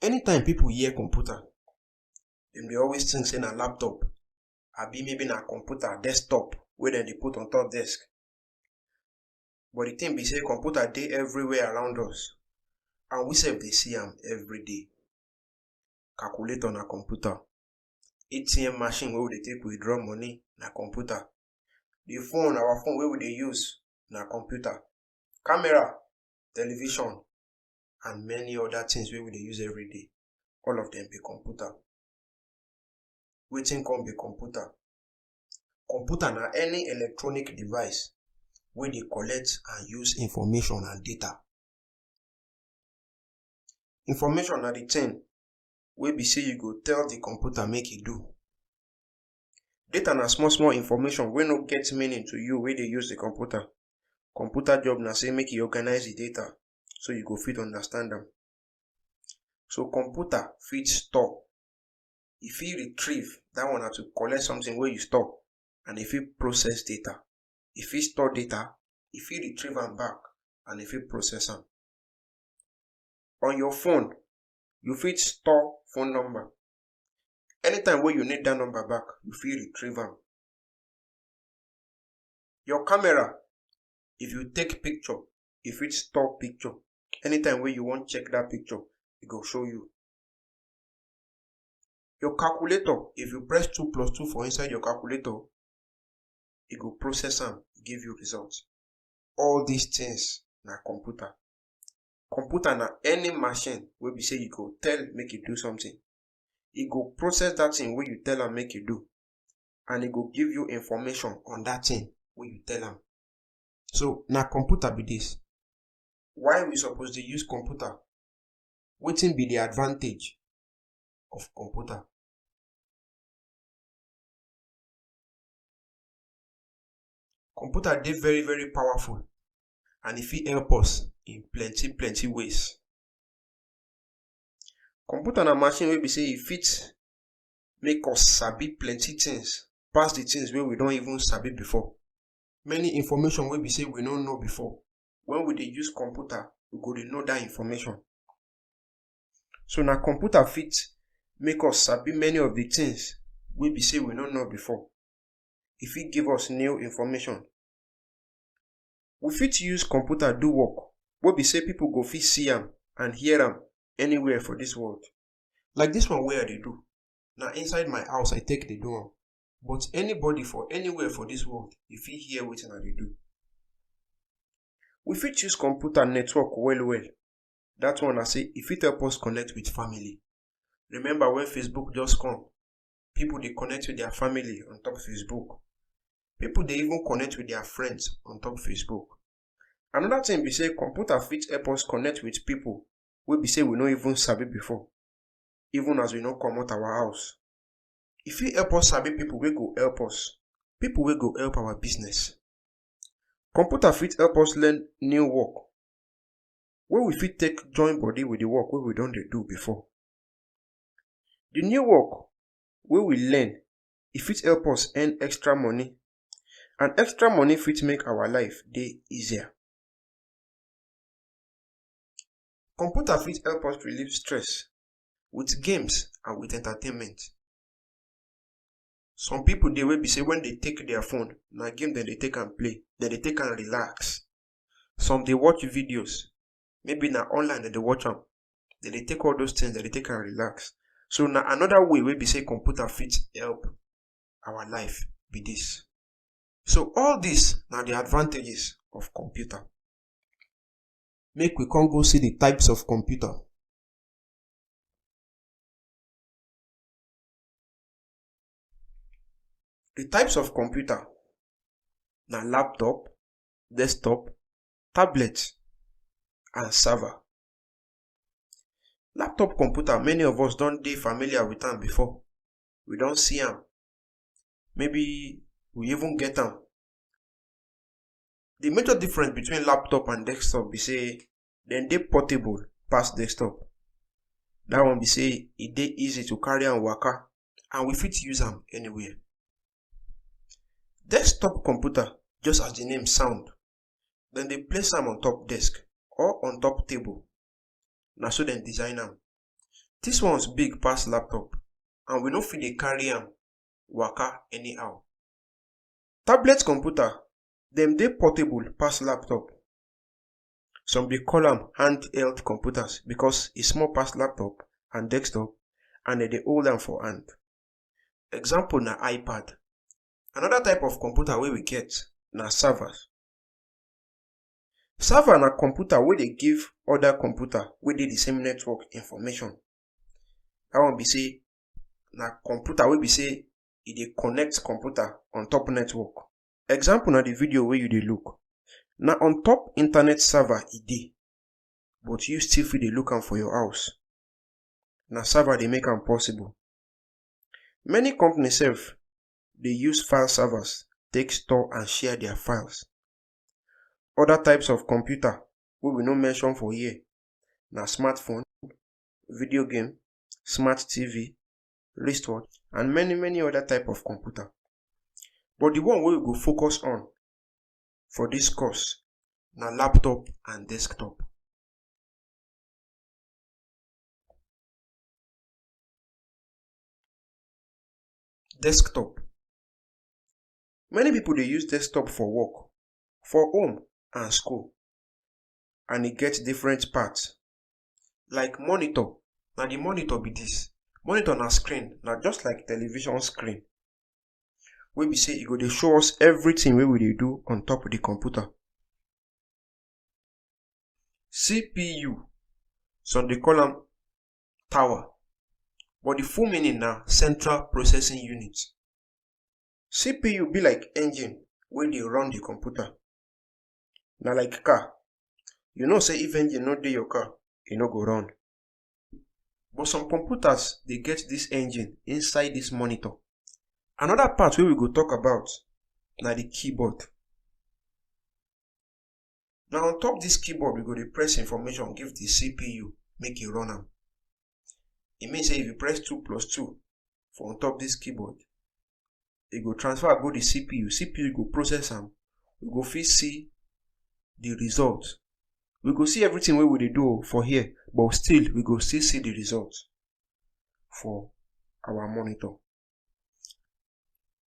Anytime people hear computer, they always think say na laptop, abi maybe na computer desktop wey dem dey put on top desk. But the thing be say computer dey everywhere around us, and we sef dey see am every day. Calculator na computer. ATM machine wey we dey take withdraw money na computer. Our phone wey we dey use na computer. Camera, television, and many other things wey we dey use every day, all of them be computer. Wetin come be computer? Computer na any electronic device wey dey collect and use information and data. Information na the thing wey be say you go tell the computer make e do. Data na small information wey no get meaning to you wey dey use the computer. Computer job na say make e organize the data so you go fit understand am. So computer fit store, e fit retrieve, that one na to collect something wey you store, and e fit process data. E fit store data, e fit retrieve am back, and e fit process am. On your phone, you fit store phone number. Anytime wey you need that number back, you fit retrieve am. Your camera, if you take picture, e fit store picture. Anytime wey you wan check that picture, e go show you. Your calculator, if you press 2 plus 2 for inside your calculator, e go process am, give you results. All these things na computer. Computer na any machine wey be say you go tell make e do something. E go process that thing wey you tell am make e do, and e go give you information on that thing wey you tell am. So na computer be this. Why we suppose dey use computer? Wetin be the advantage of computer? Computer dey very powerful, and e fit help us in plenty ways. Computer na machine wey be say e fit make us sabi plenty things pass the things wey we don even sabi before. Many information wey be say we no know before, when we dey use computer, we go dey know that information. So na computer fit make us sabi many of the things wey be say we no know before. E fit give us new information. We fit use computer do work wey be say people go fit see am and hear am anywhere for this world. Like this one wey I dey do, na inside my house I take dey do am. But anybody for anywhere for this world, e fit hear wetin I dey do. We fit use computer network well. That one na say e fit help us connect with family. Remember when Facebook just come, people dey connect with their family on top Facebook. People dey even connect with their friends on top Facebook. Another thing be say computer fit help us connect with people wey be say we no even sabi before, even as we no comot our house. E fit help us sabi people wey go help us, people wey go help our business. Computer fit help us learn new work wey we fit take join body with the work wey we don dey do before. The new work wey we learn, e fit help us earn extra money, and extra money fit make our life dey easier. Computer fit help us relieve stress with games and with entertainment. Some people dey wey be say when they take their phone, na game dem dey take am play, dem dey take am relax. Some dey watch videos, maybe na online dem dey watch am. Dem dey take all those things, dem dey take am relax. So na another way wey be say computer fit help our life be this. So all this na the advantages of computer. Make we come go see the types of computer. The types of computer na laptop, desktop, tablet, and server. Laptop computer, many of us don dey familiar with am before. We don see am. Maybe we even get am. The major difference between laptop and desktop be say dem dey portable pass desktop. That one be say e dey easy to carry am waka, and we fit use am anywhere. Desktop computer, just as the name sound, dem dey place am on top desk or on top table. Na so dem design am. Dis ones big pass laptop and we no fit dey carry am waka anyhow. Tablet computer dem dey portable pass laptop. Some dey call am handheld computers because e small pass laptop and desktop and dem dey hold am for hand. Example na iPad. Another type of computer wey we get na server. Server na computer wey dey give other computer wey dey the same network information. Dat one be say na computer wey be say e dey connect computer on top network. Example na the video wey you dey look. Na on top internet server e dey, but you still fit dey look am for your house. Na server dey make am possible. Many companies sef dey use file servers take store and share their files. Other types of computer wey we no mention for here na smartphone, video game, smart TV, wristwatch and many other type of computer. But the one wey we go focus on for dis course na laptop and desktop. Desktop. Many people dey use desktop for work, for home and school, and e get different parts. Like monitor, na the monitor be dis. Monitor na screen, na just like television screen wey be say e go dey show us everything wey we dey do on top of the computer. CPU, some dey call am tower, but the full meaning na central processing unit. CPU be like engine wey dey run the computer. Na like car. You know say if engine no dey your car, e no go run. But some computers dey get dis engine inside dis monitor. Another part wey we go talk about na the keyboard. Na on top dis keyboard we go dey press information give the CPU make e run am. E mean say if you press 2+2 for on top dis keyboard, e go transfer go the CPU. CPU go process am. We go fit see the result. We go see everything wey we dey do for here, but still we go still see the result for our monitor.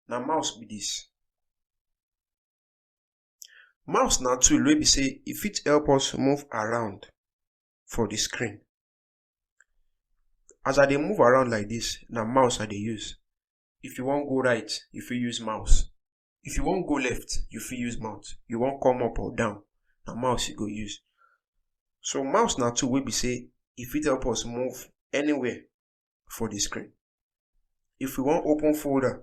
Na mouse be dis. Mouse na tool wey be say e fit help us move around for the screen. As I dey move around like dis, na mouse I dey use. If you wan go right, you fit use mouse. If you wan go left, you fit use mouse. You wan come up or down, na mouse you go use. So mouse na tool wey be say e fit help us move anywhere for the screen. If we wan open folder,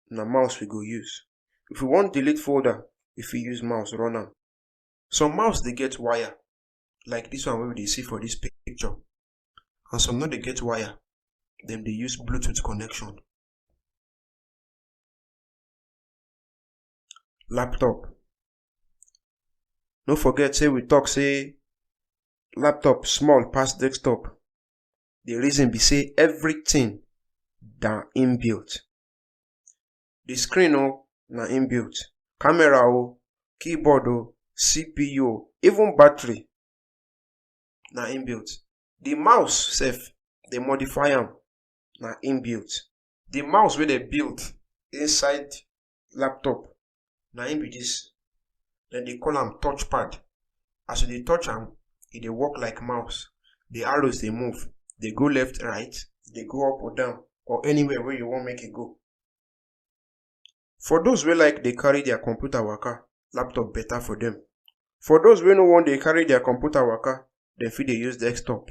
na mouse we go use. If we wan delete folder, we fit use mouse run am. Some mouse dey get wire, like dis one wey we dey see for dis picture. And some no dey get wire. Dem dey use Bluetooth connection. Laptop. No forget say we talk say laptop small pass desktop. The reason be say everything na inbuilt. The screen na inbuilt. Camera keyboard CPU even battery na inbuilt. The mouse sef, dey modify am, na inbuilt. The mouse wey dem build inside laptop, na im be dis. Dem dey call am touchpad. As you dey touch am, e dey work like mouse. The arrows dey move, dey go left, right, dey go up or down, or anywhere wey you wan make e go. For those wey like dey carry their computer waka, laptop better for them. For those wey no wan dey carry their computer waka, dem fit dey use desktop.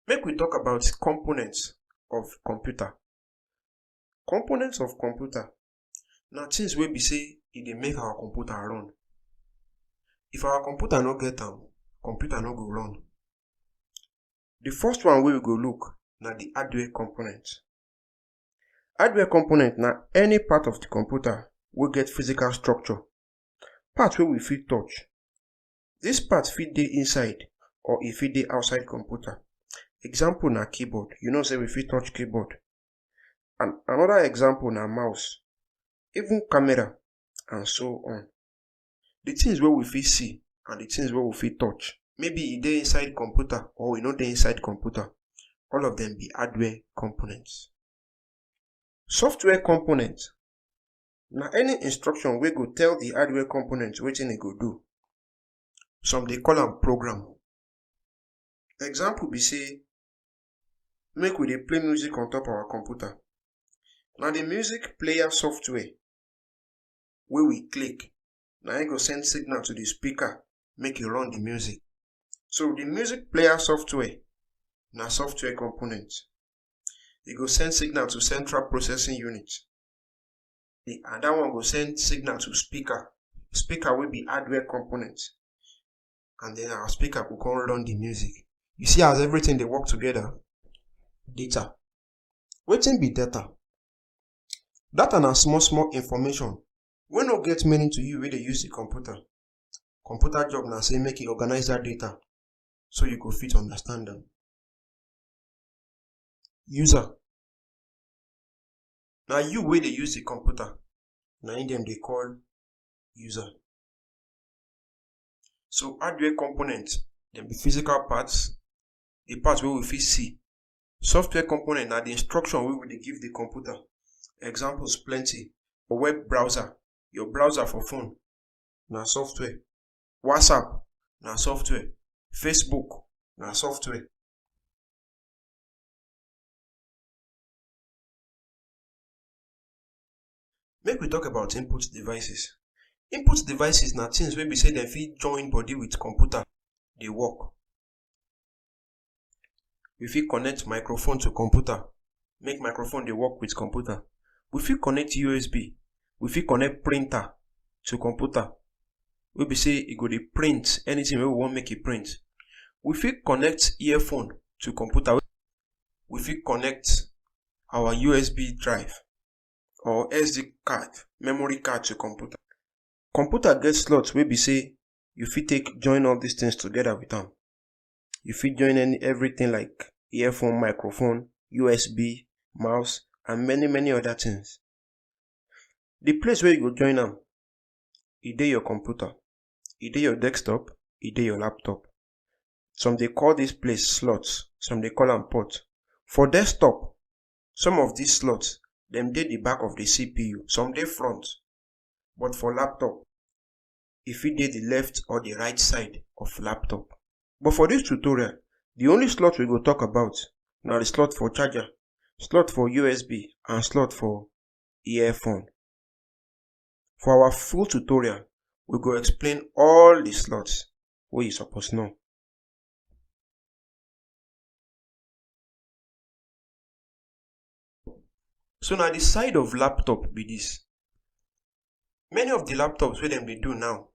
Make we talk about components of computer. Components of computer na things wey be say e dey make our computer run. If our computer no get am, computer no go run. The first one wey we go look na the hardware component. Hardware component na any part of the computer wey get physical structure. Part wey we fit touch. This part fit dey inside or e fit dey outside computer. Example na keyboard. You know say we fit touch keyboard. And another example na mouse, even camera and so on. The things wey we fit see and the things wey we fit touch. Maybe e dey inside computer or e no dey inside computer. All of them be hardware components. Software component na any instruction wey go tell the hardware component wetin e go do. Some dey call am program. Example be say make we dey play music on top our computer. Na the music player software wey we click na e go send signal to the speaker make e run the music. So the music player software na software component. E go send signal to central processing unit, and that one go send signal to speaker wey be hardware component, and then our speaker go come run the music. You see as everything dey work together. Data. Wetin be data? Data na small information wey no get meaning to you wey dey use the computer. Computer job na say make e organize that data so you go fit understand am. User. Na you wey dey use the computer, na im dem dey call user. So hardware component dem be physical parts, the parts wey we fit see. Software component na the instruction wey we dey give the computer. Examples plenty. For web browser, your browser for phone na software. WhatsApp na software. Facebook na software. Make we talk about input devices. Input devices na things wey be say dem fit join body with computer dey work. We fit connect microphone to computer, make microphone dey work with computer. We fit connect USB. We fit connect printer to computer wey be say e go dey print anything wey we wan make e print. We fit connect earphone to computer. We fit connect our USB drive or SD card, memory card to computer. Computer get slot wey be say you fit take join all these things together with am. You fit join everything like earphone, microphone, USB, mouse, and many other things. The place where you go join am, e dey your computer, e dey your desktop, e dey your laptop. Some dey call this place slots, some dey call am port. For desktop, some of these slots dem dey the back of the CPU, some dey front. But for laptop, e fit dey the left or the right side of laptop. But for this tutorial, the only slot we go talk about na the slot for charger, slot for USB, and slot for earphone. For our full tutorial, we go explain all the slots wey you suppose know. So na the side of laptop be this. Many of the laptops wey dem dey do now,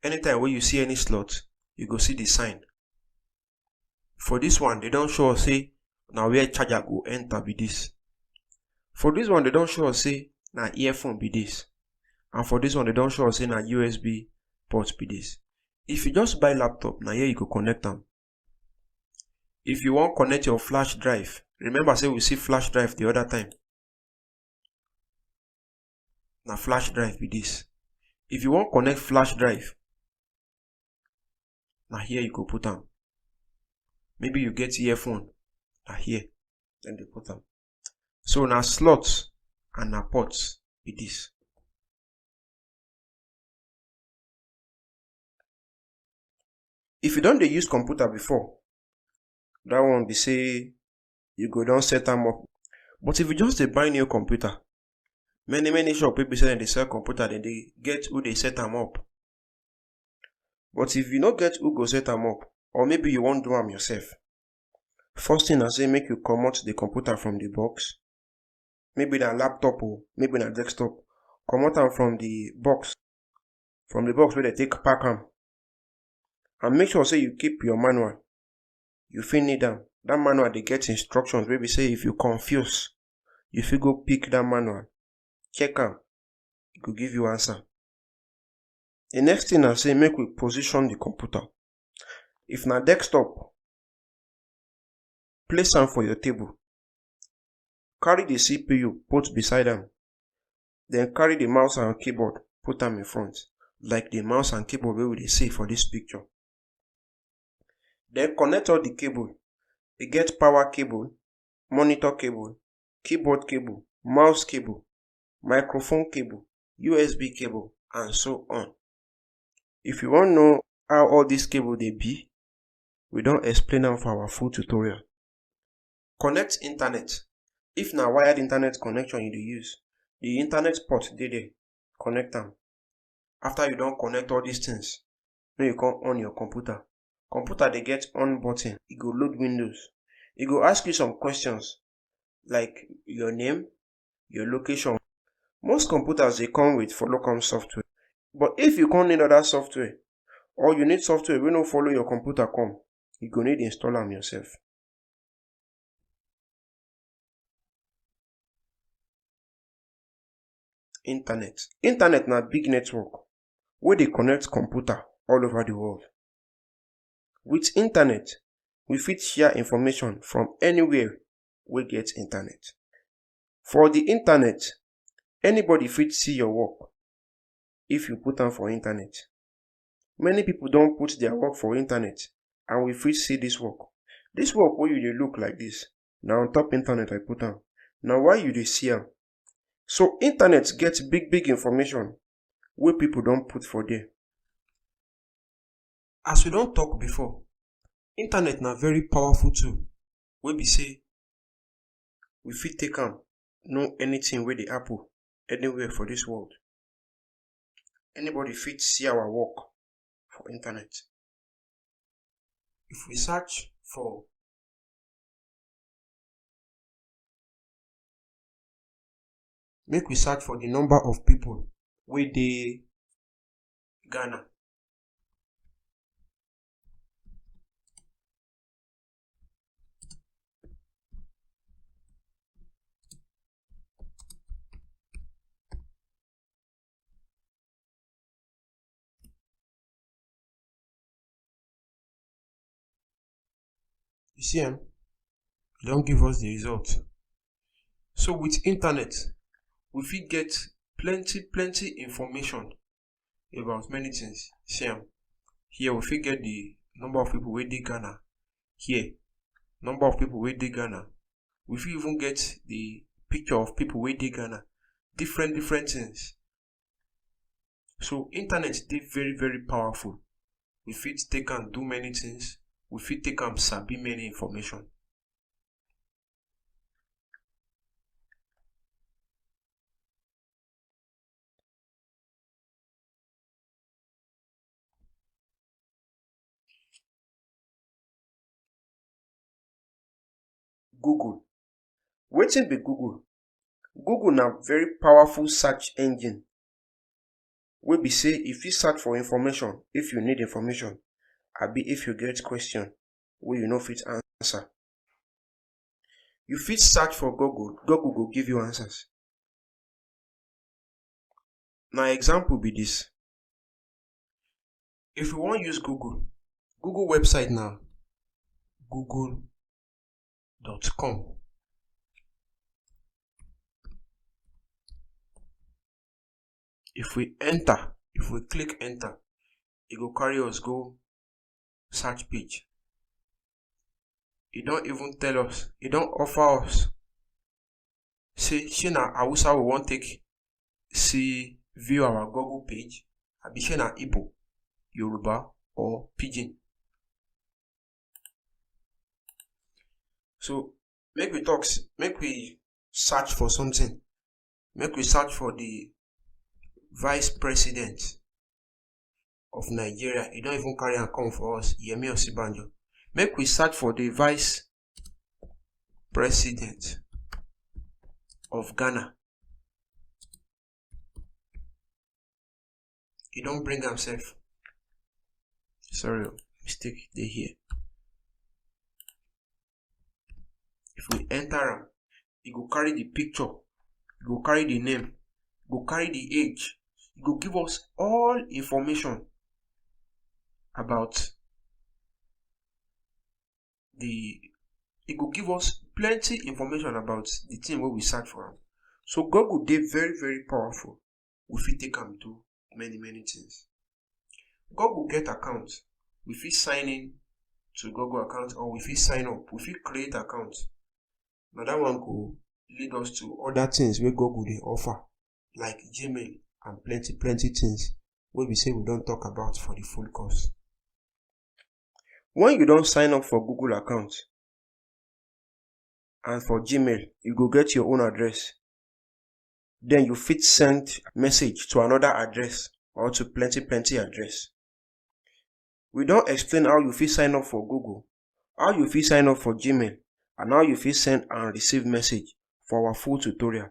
anytime wey you see any slot, you go see the sign. For this one, they don show us say na where charger go enter be this. For this one, they don show us say na earphone be this. And for this one, they don show us say na USB port be this. If you just buy laptop, na here you go connect am. If you wan connect your flash drive, remember say we see flash drive the other time. Na flash drive be this. If you wan connect flash drive, na here you go put am. Maybe you get earphone, na here dem dey put am. So na slots and na ports be this. If you don dey use computer before, that one be say you go don set am up. But if you just dey buy new computer, many shop wey be say dem dey sell computer, dem dey get who dey set am up. But if you no get who go set am up, or maybe you wan do am yourself, first thing na say make you comot the computer from the box. Maybe na laptop or maybe na desktop. Comot am from the box wey dem take pack am. And make sure say you keep your manual. You fit need am. That manual dey get instructions wey be say if you confuse, you fit go pick that manual, check am, e go give you answer. The next thing na say make we position the computer. If na desktop, place am for your table. Carry the CPU put beside am. Then carry the mouse and keyboard put am in front. like the mouse and keyboard wey we dey see for this picture. Then connect all the cable. E get power cable, monitor cable, keyboard cable, mouse cable, microphone cable, USB cable, and so on. If you wan know how all these cable dey be, we don explain am for our full tutorial. Connect internet. If na wired internet connection you dey use, the internet port dey there. Connect am. After you don connect all these things, make you come on your computer. Computer dey get on button. E go load Windows. E go ask you some questions like your name, your location. Most computers dey come with follow come software. But if you come need other software, or you need software wey no follow your computer come, you go need install am yourself. Internet. Internet na big network wey dey connect computer all over the world. With internet, we fit share information from anywhere wey get internet. For the internet, anybody fit see your work if you put am for internet. Many people don put their work for internet and we fit see this work. This work wey you dey look like this, na on top internet I put am. Na why you dey see am. So internet get big information wey people don put for there. As we don talk before, internet na very powerful tool wey be say we fit take am know anything wey dey happen anywhere for this world. Anybody fit see our work for internet. If we search for make we search for the number of people wey dey Ghana. You see e don give us the result. So with internet, we fit get plenty information about many things. See am. Here we fit get the number of people wey dey Ghana. Here, number of people wey dey Ghana. We fit even get the picture of people wey dey Ghana. Different things. So internet dey very powerful. We fit take am do many things. We fit take am sabi many information. Google. Wetin be Google? Google na very powerful search engine wey be say e fit search for information if you need information, abi if you get question wey you no fit answer. You fit search for Google, Google go give you answers. Na example be this. If you wan use Google, Google website na google.com. If we click enter, e go carry us go search page. E don even tell us, e don offer us say shey na Hausa we wan take see view our Google page, abi shey na Igbo, Yoruba or Pidgin. So make we search for something. Make we search for the Vice President of Nigeria. E don even carry am come for us, Yemi Osinbajo. Make we search for the Vice President of Ghana. E don bring himself. Sorry, mistake dey here. If we enter am, e go carry the picture, e go carry the name, e go carry the age, e go give us all information about e go give us plenty information about the thing wey we search for am. So Google dey very powerful. We fit take am do many things. Google get account. We fit sign in to Google account, or we fit sign up. We fit create account. Now that one go lead us to other things wey Google dey offer, like Gmail and plenty things wey we say we don talk about for the full course. When you don sign up for Google account and for Gmail, you go get your own address. Then you fit send message to another address or to plenty address. We don explain how you fit sign up for Google, how you fit sign up for Gmail, and how you fit send and receive message for our full tutorial.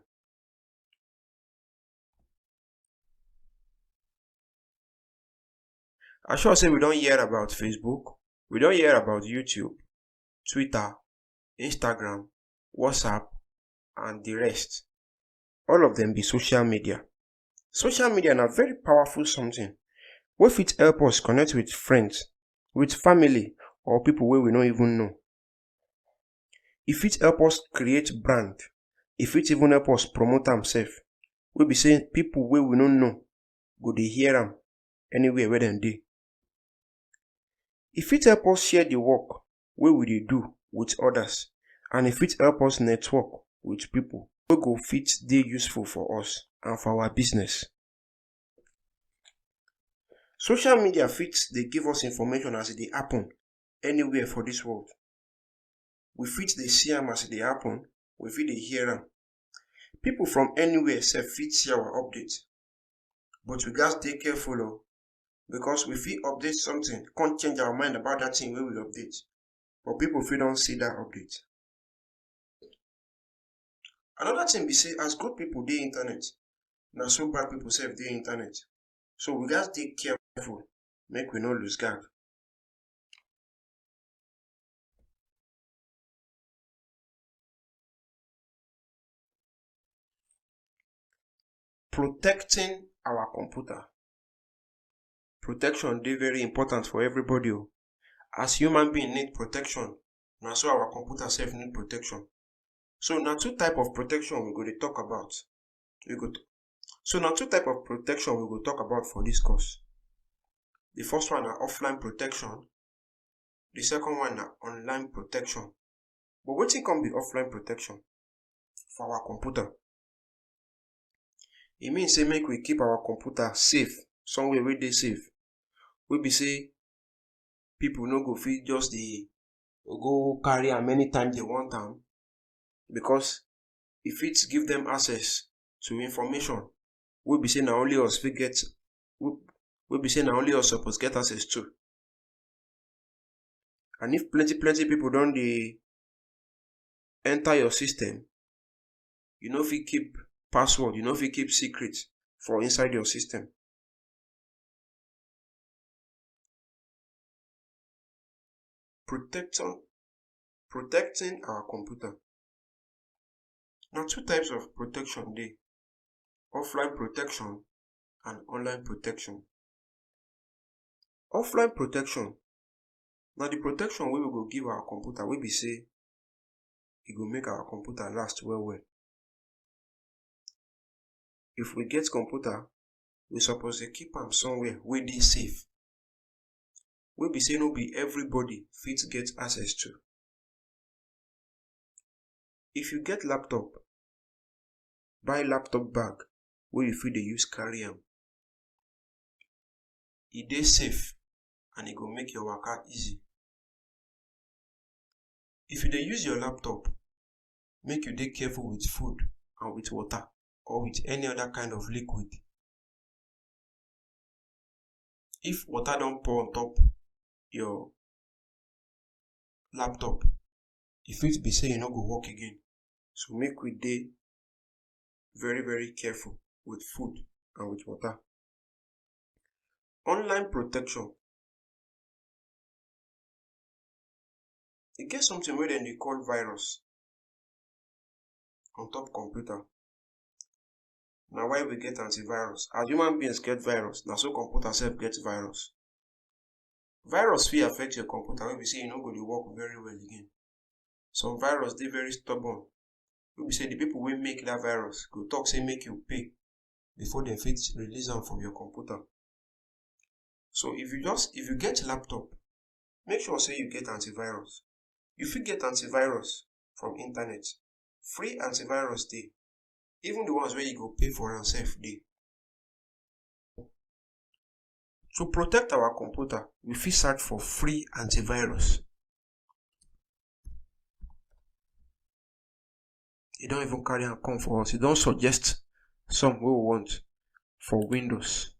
I sure say we don hear about Facebook, we don hear about YouTube, Twitter, Instagram, WhatsApp, and the rest. All of them be social media. Social media na very powerful something wey fit help us connect with friends, with family, or people wey we no even know. E fit help us create brand. E fit even help us promote am sef, wey be say people wey we no know go dey hear am anywhere wey dem dey. E fit help us share the work wey we dey do with others, and e fit help us network with people wey go fit dey useful for us and for our business. Social media fit dey give us information as e dey happen anywhere for this world. We fit dey see am as e dey happen, we fit dey hear am. People from anywhere sef fit see our update, but we gats dey careful o, because we fit update something come change our mind about that thing wey we update, but people fit don see that update. Another thing be say, as good people dey internet, na so bad people sef dey internet. So we gats dey careful make we no lose guard. Protecting our computer. Protection dey very important for everybody o. As human being need protection, na so our computer sef need protection. So na two type of protection we go dey talk about. For this course. The first one na offline protection. The second one na online protection. But wetin come be offline protection for our computer? E mean say make we keep our computer safe, somewhere wey dey safe, wey be say people no go fit just dey go carry am anytime they want am, because e fit give them access to information wey be say na only us fit get, wey be say na only us suppose get access to. And if plenty people don dey enter your system, you no fit keep password, you no fit keep secret for inside your system. Protecting our computer. Now two types of protection dey: offline protection and online protection. Offline protection na the protection wey we go give our computer, wey be say e go make our computer last well. If we get computer, we suppose dey keep am somewhere wey dey safe, wey be say no be everybody fit get access to. If you get laptop, buy laptop bag wey you fit dey use carry am. E dey safe and e go make your waka easy. If you dey use your laptop, make you dey careful with food and with water, or with any other kind of liquid. If water don pour on top your laptop, e fit be say e no go work again. So make we dey very careful with food and with water. Online protection. E get something wey dem dey call virus on top computer. Na why we get antivirus. As human beings get virus, na so computer sef get virus. Virus fit affect your computer wey be say e no go dey work very well again. Some virus dey very stubborn, wey be say the people wey make that virus go talk say make you pay before dem fit release am from your computer. So if you get laptop, make sure say you get antivirus. You fit get antivirus from internet. Free antivirus dey. Even the ones where you go pay for yourself dey. To protect our computer, we fit search for free antivirus. E don even carry am come for us. E don suggest some wey we want for Windows.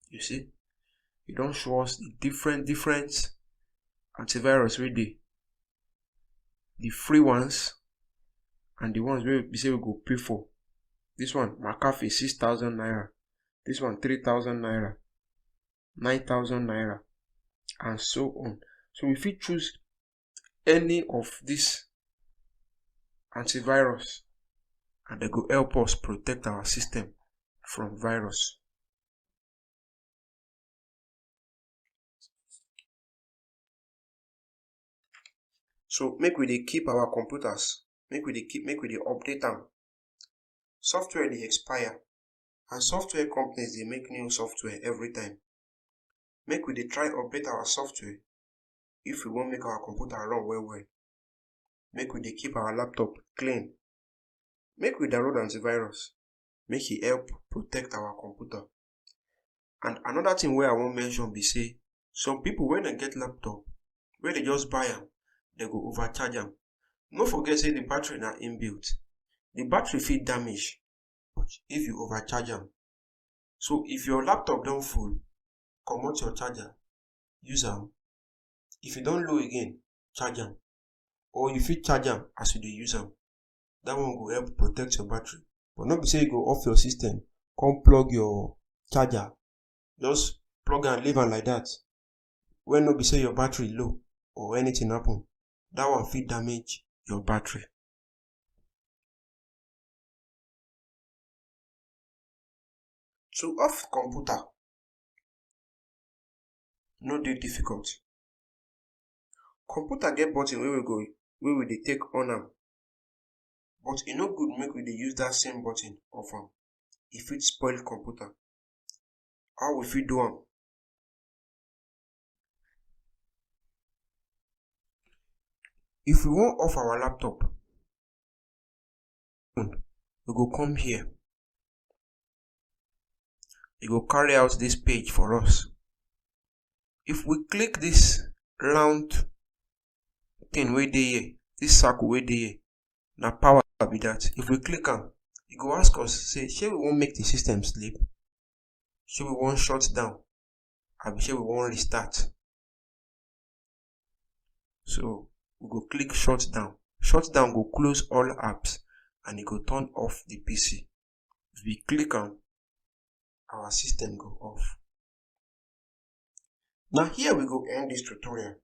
You see, e don show us the different antivirus wey dey. The free ones and the ones wey be say we go pay for. This one McAfee 6,000 naira. This one 3,000 naira, 9,000 naira, and so on. So we fit choose any of these antivirus and they go help us protect our system from virus. So make we dey keep our computers, make we dey update them. Software dey expire and software companies dey make new software every time. Make we dey try update our software if we wan make our computer run well. Make we dey keep our laptop clean. Make we download antivirus, make e help protect our computer. And another thing wey I wan mention be say, some people when dem get laptop, when they just buy am, they go overcharge am. No forget say the battery na inbuilt. The battery fit damage if you overcharge am. So if your laptop don full, comot your charger, use am. If e don low again, charge am. Or you fit charge am as you dey use am. That one go help protect your battery. But no be say you go off your system, come plug your charger. Just plug am, leave am like that. When no be say your battery low or anything happen, that one fit damage your battery. To off computer no dey difficult. Computer get button wey we dey take on am, but e no good make we dey use that same button off am. E fit spoil computer. How we fit do am? If we wan off our laptop, we go come here. E go carry out this page for us. If we click this round thing wey dey here, this circle wey dey here, na power be that. If we click am, e go ask us say, shey we wan make the system sleep? Shey we wan shut down? Abi shey we wan restart? So we go click shut down. Shut down go close all apps and e go turn off the PC. If we click am, our system go off. Now here we go end this tutorial.